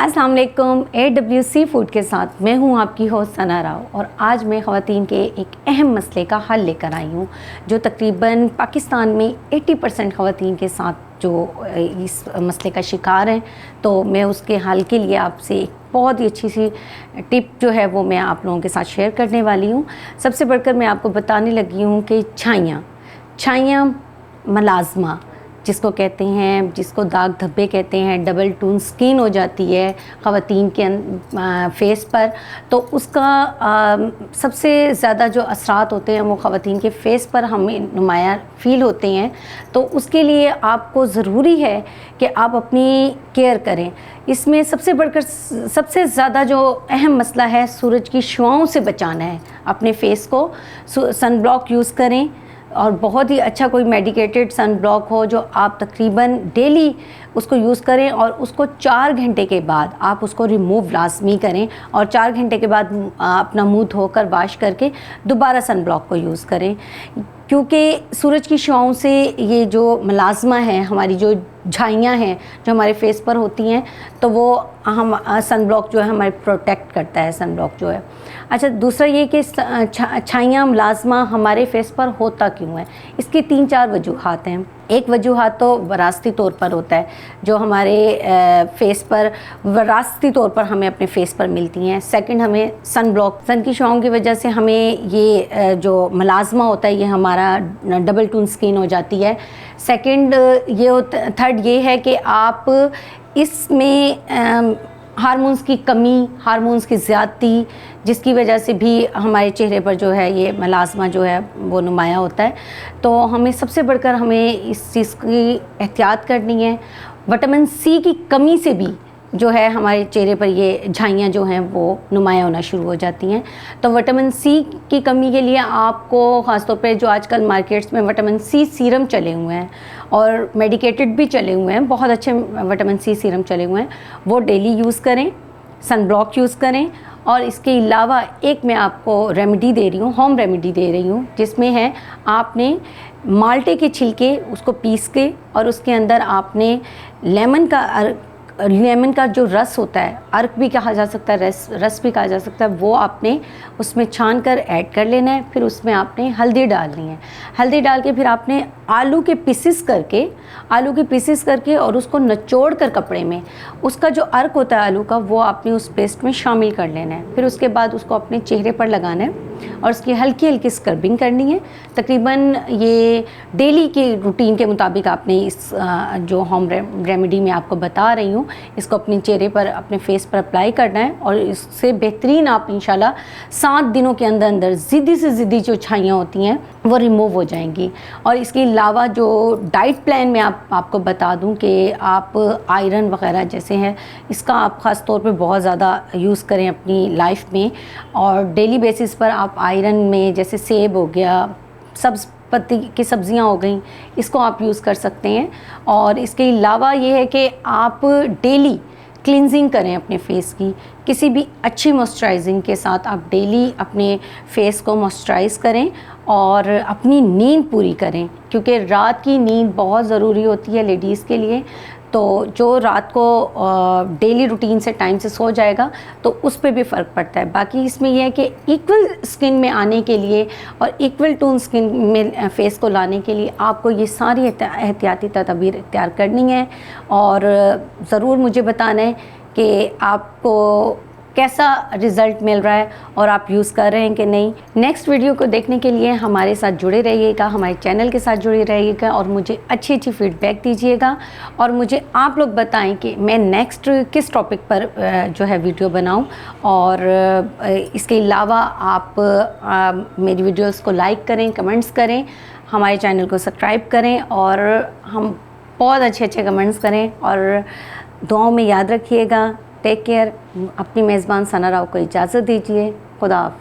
अस्सलाम वालेकुम। AWC food के साथ मैं हूं आपकी होस्ट सना राव और आज मैं ख़वातीन के एक अहम मसले का हल लेकर आई हूं जो तकरीबन पाकिस्तान में 80% ख़वातीन के साथ जो इस मसले का शिकार हैं। तो मैं उसके हल के लिए आपसे एक बहुत ही अच्छी सी टिप जो है वो मैं आप लोगों के साथ शेयर करने वाली हूँ। सबसे बढ़कर मैं आपको बताने लगी हूँ कि छाइयाँ मलाज़मा जिसको कहते हैं, जिसको दाग धब्बे कहते हैं, डबल टोन स्किन हो जाती है ख़वातीन के फेस पर, तो उसका सबसे ज़्यादा जो असरात होते हैं वो ख़वातीन के फेस पर हमें नुमायाँ फ़ील होते हैं। तो उसके लिए आपको ज़रूरी है कि आप अपनी केयर करें। इसमें सबसे बढ़कर सबसे ज़्यादा जो अहम मसला है, सूरज की शुआओं से बचाना है अपने फेस को। सन ब्लॉक यूज़ करें और बहुत ही अच्छा कोई मेडिकेटेड सन ब्लॉक हो जो आप तकरीबन डेली उसको यूज़ करें और उसको 4 घंटे के बाद आप उसको रिमूव लाजमी करें और 4 घंटे के बाद अपना मुंह धोकर वाश करके दोबारा सन ब्लॉक को यूज़ करें। क्योंकि सूरज की शुआओं से ये जो मलाज़मा है, हमारी जो झाइयाँ हैं जो हमारे फेस पर होती हैं, तो वो हम सन ब्लॉक जो है हमारे प्रोटेक्ट करता है सन ब्लॉक जो है। अच्छा, दूसरा ये कि छाइयाँ मलाज़मा हमारे फेस पर होता क्यों है, इसकी 3-4 वजूहात हैं। एक वजूहात तो वरासती तौर पर होता है, जो हमारे फेस पर वरासती तौर पर हमें अपने फेस पर मिलती हैं। सेकंड, हमें सन ब्लॉक, सन की शुआओं की वजह से हमें ये जो मलाज़मा होता है ये हमारा डबल टोन स्किन हो जाती है। सेकंड ये थर्ड ये है कि आप इसमें हार्मोन्स की कमी, हार्मोन्स की ज़्यादती, जिसकी वजह से भी हमारे चेहरे पर जो है ये मलाज़मा जो है वो नुमायाँ होता है। तो हमें सबसे बढ़कर हमें इस चीज़ की एहतियात करनी है। विटामिन सी की कमी से भी जो है हमारे चेहरे पर ये झाइयाँ जो हैं वो नुमायाँ होना शुरू हो जाती हैं। तो विटामिन सी की कमी के लिए आपको ख़ासतौर पे जो आजकल मार्केट्स में विटामिन सी सीरम चले हुए हैं और मेडिकेटेड भी चले हुए हैं, बहुत अच्छे विटामिन सी सीरम चले हुए हैं, वो डेली यूज़ करें, सन ब्लॉक यूज़ करें। और इसके अलावा एक मैं आपको रेमेडी दे रही हूँ, होम रेमेडी दे रही हूँ, जिसमें है आपने माल्टे के छिलके उसको पीस के और उसके अंदर आपने लेमन का जो रस होता है, अर्क भी कहा जा सकता है, रस भी कहा जा सकता है, वो आपने उसमें छान कर ऐड कर लेना है। फिर उसमें आपने हल्दी डालनी है। हल्दी डाल के फिर आपने आलू के पीसेस करके और उसको निचोड़ कर कपड़े में, उसका जो अर्क होता है आलू का, वो आपने उस पेस्ट में शामिल कर लेना है। फिर उसके बाद उसको अपने चेहरे पर लगाना है और उसकी हल्की हल्की स्क्रबिंग करनी है। तकरीबन ये डेली के रूटीन के मुताबिक आपने इस जो होम रेमेडी में आपको बता रही हूँ, इसको अपने चेहरे पर, अपने फेस पर अप्लाई करना है और इससे बेहतरीन आप इंशाल्लाह 7 दिनों के अंदर अंदर ज़िद्दी से ज़िद्दी जो छाइयाँ होती हैं वो रिमूव हो जाएंगी। और इसके अलावा जो डाइट प्लान में आपको बता दूं कि आप आयरन वग़ैरह जैसे हैं, इसका आप ख़ास तौर पे बहुत ज़्यादा यूज़ करें अपनी लाइफ में। और डेली बेसिस पर आप आयरन में जैसे सेब हो गया, सब्ज़ पत्ती की सब्ज़ियाँ हो गई, इसको आप यूज़ कर सकते हैं। और इसके अलावा ये है कि आप डेली क्लिनजिंग करें अपने फेस की, किसी भी अच्छी मॉइस्चराइजिंग के साथ आप डेली अपने फेस को मॉइस्चराइज़ करें और अपनी नींद पूरी करें, क्योंकि रात की नींद बहुत ज़रूरी होती है लेडीज़ के लिए। तो जो रात को डेली रूटीन से टाइम से सो जाएगा तो उस पर भी फ़र्क पड़ता है। बाकी इसमें यह है कि इक्वल स्किन में आने के लिए और इक्वल टोन स्किन में फेस को लाने के लिए आपको ये सारी एहतियाती तदबीर इख्तियार करनी है। और ज़रूर मुझे बताना है कि आपको कैसा रिज़ल्ट मिल रहा है और आप यूज़ कर रहे हैं कि नहीं। नेक्स्ट वीडियो को देखने के लिए हमारे साथ जुड़े रहिएगा, हमारे चैनल के साथ जुड़े रहिएगा और मुझे अच्छी फीडबैक दीजिएगा। और मुझे आप लोग बताएं कि मैं नेक्स्ट किस टॉपिक पर जो है वीडियो बनाऊं। और इसके अलावा आप मेरी वीडियोस को लाइक करें, कमेंट्स करें, हमारे चैनल को सब्सक्राइब करें और हम बहुत अच्छे कमेंट्स करें और दुआओं में याद रखिएगा। Take care. अपनी मेज़बान सना राव को इजाज़त दीजिए। खुदा हाफ़िज़।